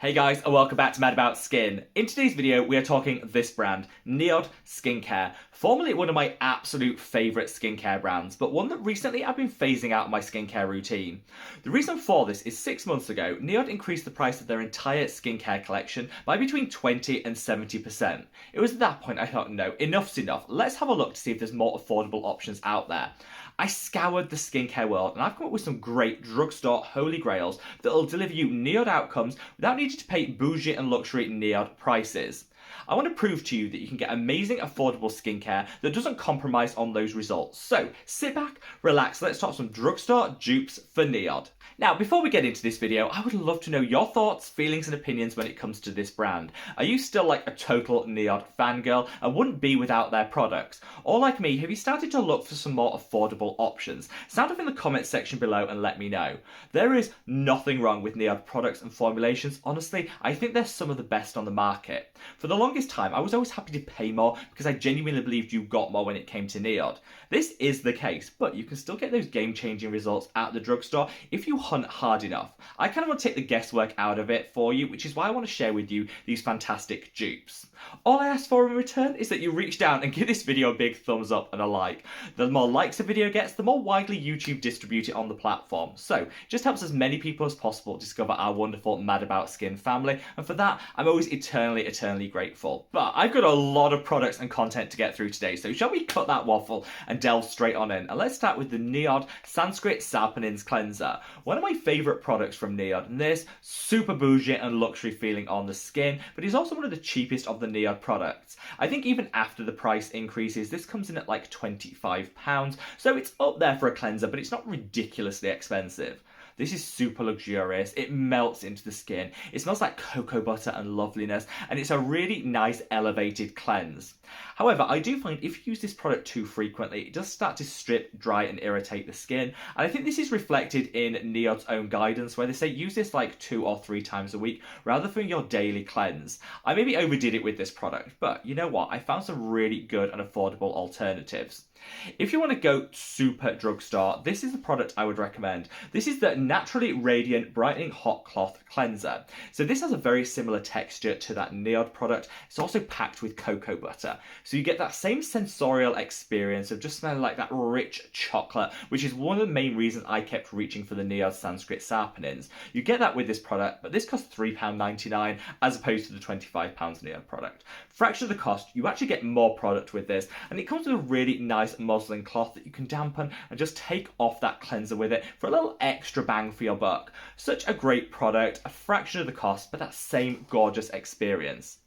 Hey guys, and welcome back to Mad About Skin. In today's video, we are talking this brand, NIOD Skincare. Formerly one of my absolute favourite skincare brands, but one that recently I've been phasing out of my skincare routine. The reason for this is 6 months ago, NIOD increased the price of their entire skincare collection by between 20 and 70%. It was at that point I thought, no, enough's enough. Let's have a look to see if there's more affordable options out there. I scoured the skincare world and I've come up with some great drugstore holy grails that will deliver you NIOD outcomes without needing to pay bougie and luxury NIOD prices. I want to prove to you that you can get amazing affordable skincare that doesn't compromise on those results. So sit back, relax, let's talk some drugstore dupes for NIOD. Now, before we get into this video, I would love to know your thoughts, feelings and opinions when it comes to this brand. Are you still like a total NIOD fangirl and wouldn't be without their products? Or like me, have you started to look for some more affordable options? Sound off in the comments section below and let me know. There is nothing wrong with NIOD products and formulations. Honestly, I think they're some of the best on the market. For the longest time, I was always happy to pay more because I genuinely believed you got more when it came to NIOD. This is the case, but you can still get those game-changing results at the drugstore if you hunt hard enough. I kind of want to take the guesswork out of it for you, which is why I want to share with you these fantastic dupes. All I ask for in return is that you reach down and give this video a big thumbs up and a like. The more likes a video gets, the more widely YouTube distribute it on the platform. So it just helps as many people as possible discover our wonderful Mad About Skin family, and for that I'm always eternally grateful. But I've got a lot of products and content to get through today, so shall we cut that waffle and delve straight on in? And let's start with the NIOD Sanskrit Saponins Cleanser. One of my favourite products from NIOD, and this super bougie and luxury feeling on the skin, but it's also one of the cheapest of the NIOD products. I think even after the price increases, this comes in at like £25, so it's up there for a cleanser, but it's not ridiculously expensive. This is super luxurious, it melts into the skin, it smells like cocoa butter and loveliness, and it's a really nice elevated cleanse. However, I do find if you use this product too frequently, it does start to strip, dry and irritate the skin, and I think this is reflected in NIOD's own guidance where they say use this like 2 or 3 times a week rather than your daily cleanse. I maybe overdid it with this product, but you know what, I found some really good and affordable alternatives. If you want to go super drugstore, this is the product I would recommend. This is the Naturally Radiant Brightening Hot Cloth Cleanser. So this has a very similar texture to that NIOD product. It's also packed with cocoa butter. So you get that same sensorial experience of just smelling like that rich chocolate, which is one of the main reasons I kept reaching for the NIOD Sanskrit Saponins. You get that with this product, but this costs £3.99 as opposed to the £25 NIOD product. Fraction of the cost, you actually get more product with this, and it comes with a really nice muslin cloth that you can dampen and just take off that cleanser with it for a little extra bang for your buck. Such a great product, a fraction of the cost, but that same gorgeous experience.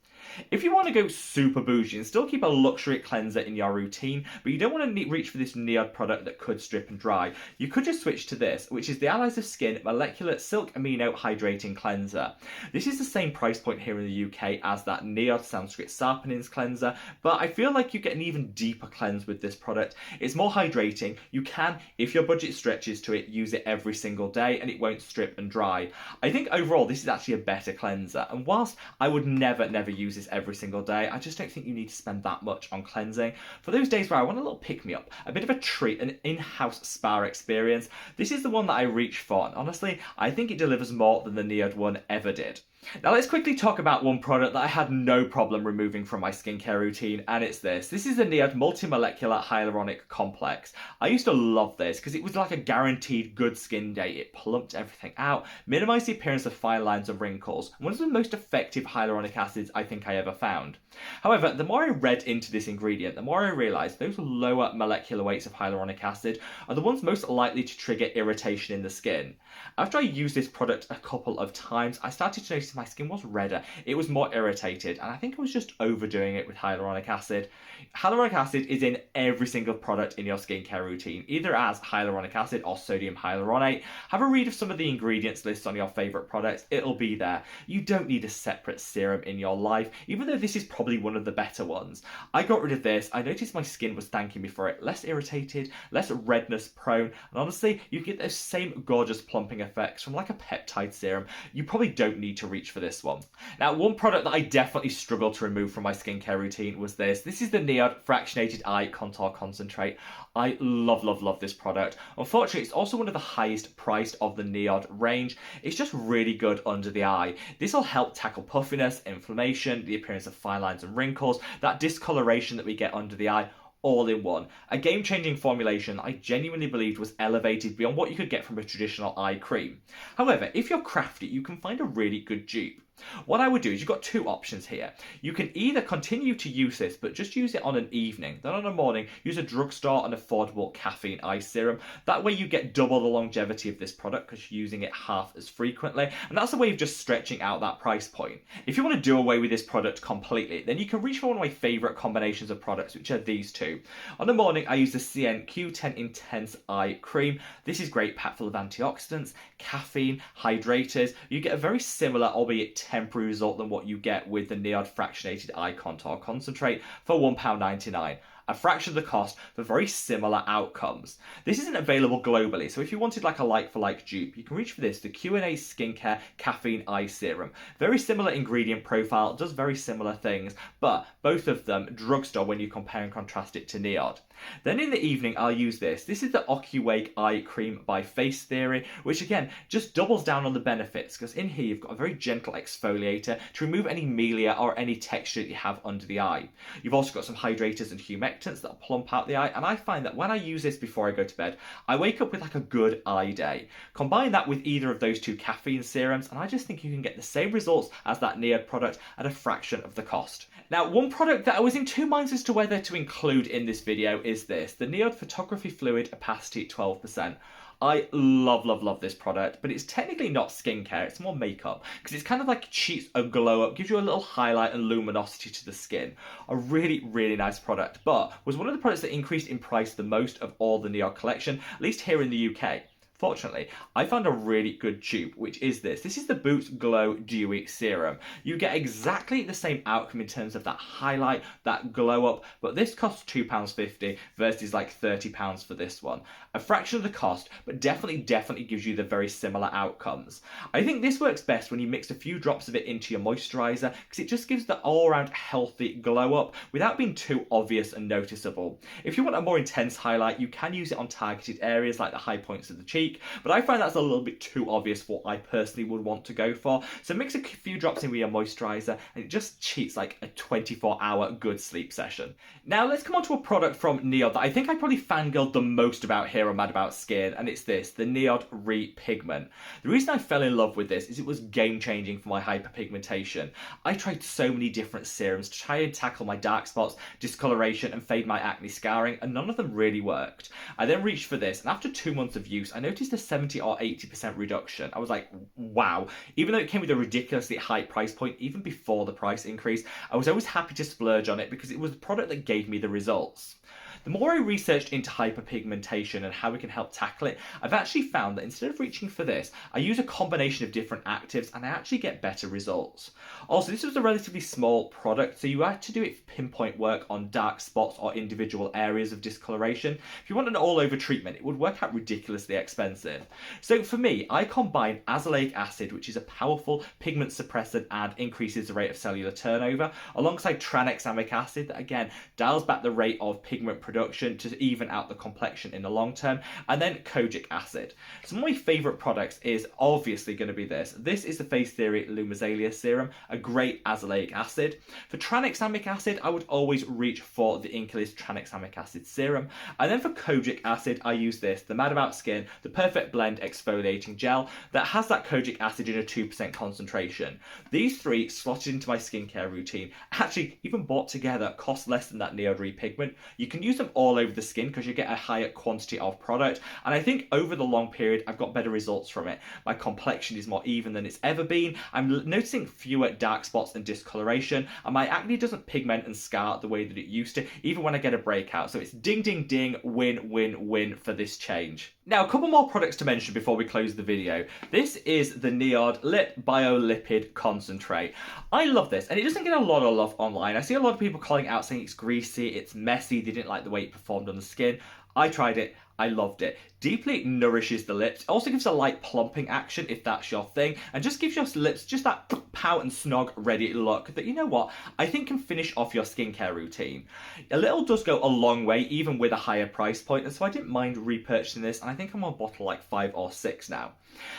If you want to go super bougie and still keep a luxury cleanser in your routine, but you don't want to reach for this NIOD product that could strip and dry, you could just switch to this, which is the Allies of Skin Molecular Silk Amino Hydrating Cleanser. This is the same price point here in the UK as that NIOD Sanskrit Saponins cleanser, but I feel like you get an even deeper cleanse with this product. It's more hydrating. You can, if your budget stretches to it, use it every single day and it won't strip and dry. I think overall this is actually a better cleanser, and whilst I would never use this every single day, I just don't think you need to spend that much on cleansing. For those days where I want a little pick-me-up, a bit of a treat, an in-house spa experience, this is the one that I reach for, and honestly, I think it delivers more than the NIOD one ever did. Now let's quickly talk about one product that I had no problem removing from my skincare routine, and it's this. This is the NIOD Multimolecular Hyaluronic Complex. I used to love this because it was like a guaranteed good skin day. It plumped everything out, minimised the appearance of fine lines and wrinkles, and one of the most effective hyaluronic acids I think I ever found. However, the more I read into this ingredient, the more I realised those lower molecular weights of hyaluronic acid are the ones most likely to trigger irritation in the skin. After I used this product a couple of times, I started to notice my skin was redder, it was more irritated, and I think I was just overdoing it with hyaluronic acid. Hyaluronic acid is in every single product in your skincare routine, either as hyaluronic acid or sodium hyaluronate. Have a read of some of the ingredients lists on your favourite products, it'll be there. You don't need a separate serum in your life. life, even though this is probably one of the better ones. I got rid of this. I noticed my skin was thanking me for it. Less irritated, less redness prone, and honestly, you get those same gorgeous plumping effects from like a peptide serum. You probably don't need to reach for this one. Now, one product that I definitely struggled to remove from my skincare routine was this. This is the NIOD Fractionated Eye Contour Concentrate. I love, love, love this product. Unfortunately, it's also one of the highest priced of the NIOD range. It's just really good under the eye. This will help tackle puffiness, inflammation, the appearance of fine lines and wrinkles, that discoloration that we get under the eye, all in one. A game-changing formulation I genuinely believed was elevated beyond what you could get from a traditional eye cream. However, if you're crafty, you can find a really good dupe. What I would do is you've got two options here. You can either continue to use this, but just use it on an evening. Then on a morning, use a Drugstore and affordable caffeine eye serum. That way you get double the longevity of this product because you're using it half as frequently. And that's a way of just stretching out that price point. If you want to do away with this product completely, then you can reach for one of my favorite combinations of products, which are these two. On the morning, I use the Deciem Q10 Intense Eye Cream. This is great, packed full of antioxidants, caffeine, hydrators. You get a very similar, albeit temporary result than what you get with the NIOD Fractionated Eye Contour Concentrate for £1.99. A fraction of the cost for very similar outcomes. This isn't available globally, so if you wanted like a like-for-like dupe, you can reach for this, the Q&A Skincare Caffeine Eye Serum. Very similar ingredient profile, does very similar things, but both of them Drugstore when you compare and contrast it to NIOD. Then in the evening, I'll use this. This is the OcuWake Eye Cream by Face Theory, which again, just doubles down on the benefits, because in here you've got a very gentle exfoliator to remove any melia or any texture that you have under the eye. You've also got some hydrators and humectants that'll plump out the eye, and I find that when I use this before I go to bed, I wake up with like a good eye day. Combine that with either of those two caffeine serums, and I just think you can get the same results as that NIOD product at a fraction of the cost. Now, one product that I was in two minds as to whether to include in this video is this, the NIOD Photography Fluid Opacity 12%. I love, love, love this product, but it's technically not skincare, it's more makeup, because it's kind of like cheats a glow up, gives you a little highlight and luminosity to the skin. A really, really nice product, but was one of the products that increased in price the most of all the NIOD collection, at least here in the UK. Fortunately, I found a really good dupe, which is this. This is the Boots Glow Dewy Serum. You get exactly the same outcome in terms of that highlight, that glow up, but this costs £2.50 versus like £30 for this one. A fraction of the cost, but definitely gives you the very similar outcomes. I think this works best when you mix a few drops of it into your moisturiser, because it just gives the all-around healthy glow up without being too obvious and noticeable. If you want a more intense highlight, you can use it on targeted areas like the high points of the cheek, but I find that's a little bit too obvious for what I personally would want to go for. So mix a few drops in with your moisturiser and it just cheats like a 24-hour good sleep session. Now let's come on to a product from NIOD that I think I probably fangirled the most about here on Mad About Skin, and it's this, the NIOD Re-Pigment. The reason I fell in love with this is it was game-changing for my hyperpigmentation. I tried so many different serums to try and tackle my dark spots, discoloration and fade my acne scarring, and none of them really worked. I then reached for this, and after 2 months of use, I noticed a 70 or 80% reduction. I was like, wow. Even though it came with a ridiculously high price point, even before the price increase, I was always happy to splurge on it because it was the product that gave me the results. The more I researched into hyperpigmentation and how we can help tackle it, I've actually found that instead of reaching for this, I use a combination of different actives and I actually get better results. Also, this was a relatively small product, so you had to do it for pinpoint work on dark spots or individual areas of discoloration. If you want an all-over treatment, it would work out ridiculously expensive. So for me, I combine azelaic acid, which is a powerful pigment suppressant and increases the rate of cellular turnover, alongside tranexamic acid that again dials back the rate of pigment production to even out the complexion in the long term, and then kojic acid. Some of my favourite products is obviously going to be this. This is the Face Theory Lumisalia Serum, a great azelaic acid. For tranexamic acid, I would always reach for the Inkilis Tranexamic Acid Serum. And then for kojic acid, I use this, the Mad About Skin, the Perfect Blend Exfoliating Gel that has that kojic acid in a 2% concentration. These three slotted into my skincare routine, actually even bought together, cost less than that NIOD Re-Pigment. You can use them all over the skin because you get a higher quantity of product, and I think over the long period I've got better results from it. My complexion is more even than it's ever been. I'm noticing fewer dark spots and discoloration, and my acne doesn't pigment and scar the way that it used to, even when I get a breakout. So it's ding ding ding, win win win for this change. Now, a couple more products to mention before we close the video. This is the NIOD Lip Bio-Lipid Concentrate. I love this, and it doesn't get a lot of love online. I see a lot of people calling out saying it's greasy, it's messy, they didn't like the way it performed on the skin. I tried it, I loved it. Deeply nourishes the lips. It also gives a light plumping action if that's your thing, and just gives your lips just that pout and snog ready look that, you know what, I think can finish off your skincare routine. A little does go a long way, even with a higher price point, and so I didn't mind repurchasing this, and I think I'm on bottle like 5 or 6 now.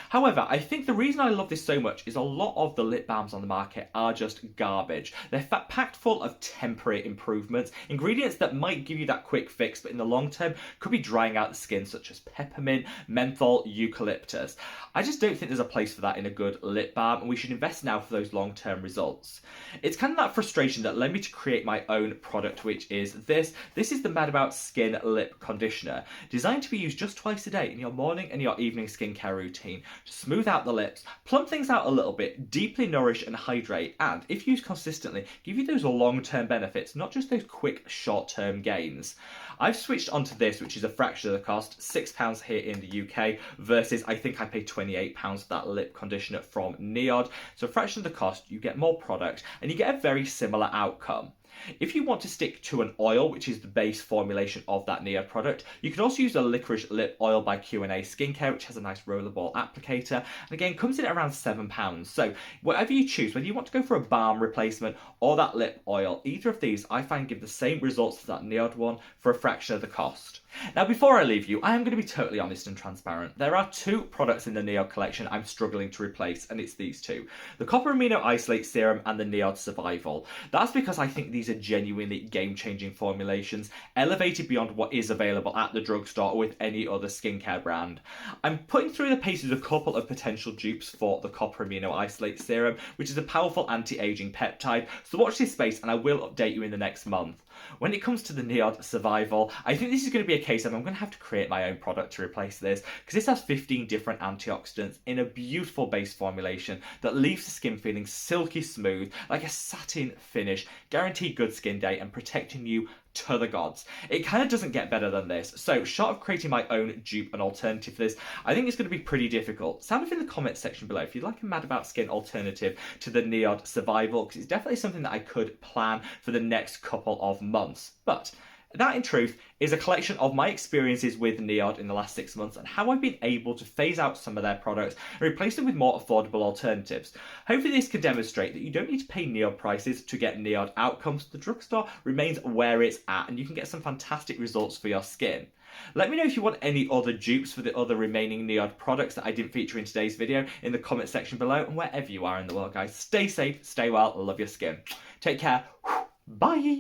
However, I think the reason I love this so much is a lot of the lip balms on the market are just garbage. They're packed full of temporary improvements, ingredients that might give you that quick fix, but in the long term could be drying out the skin, such as peppermint, menthol, eucalyptus. I just don't think there's a place for that in a good lip balm, and we should invest now for those long-term results. It's kind of that frustration that led me to create my own product, which is this. This is the Mad About Skin Lip Conditioner, designed to be used just twice a day in your morning and your evening skincare routine to smooth out the lips, plump things out a little bit, deeply nourish and hydrate, and if used consistently, give you those long-term benefits, not just those quick short-term gains. I've switched onto this, which is a fraction of the cost, £6 here in the UK, versus I think I paid £28 for that lip conditioner from NIOD. So a fraction of the cost, you get more product, and you get a very similar outcome. If you want to stick to an oil, which is the base formulation of that NIOD product, you can also use a licorice lip oil by Q&A Skincare, which has a nice rollerball applicator, and again comes in at around £7. So whatever you choose, whether you want to go for a balm replacement or that lip oil, either of these I find give the same results as that NIOD one for a fraction of the cost. Now, before I leave you, I am going to be totally honest and transparent. There are 2 products in the NIOD collection I'm struggling to replace, and it's these 2. The Copper Amino Isolate Serum and the NIOD Survival. That's because I think these are genuinely game-changing formulations, elevated beyond what is available at the drugstore or with any other skincare brand. I'm putting through the paces a couple of potential dupes for the Copper Amino Isolate Serum, which is a powerful anti-aging peptide, so watch this space and I will update you in the next month. When it comes to the NIOD Survival, I think this is going to be a case of I'm going to have to create my own product to replace this, because this has 15 different antioxidants in a beautiful base formulation that leaves the skin feeling silky smooth, like a satin finish, guaranteed good skin day and protecting you to the gods. It kind of doesn't get better than this. So short of creating my own dupe and alternative for this, I think it's going to be pretty difficult. Sound off in the comments section below if you'd like a Mad About Skin alternative to the NIOD Survival, because it's definitely something that I could plan for the next couple of months. But that, in truth, is a collection of my experiences with NIOD in the last 6 months and how I've been able to phase out some of their products and replace them with more affordable alternatives. Hopefully this can demonstrate that you don't need to pay NIOD prices to get NIOD outcomes. The drugstore remains where it's at, and you can get some fantastic results for your skin. Let me know if you want any other dupes for the other remaining NIOD products that I didn't feature in today's video in the comment section below, and wherever you are in the world, guys, stay safe, stay well, love your skin. Take care, bye!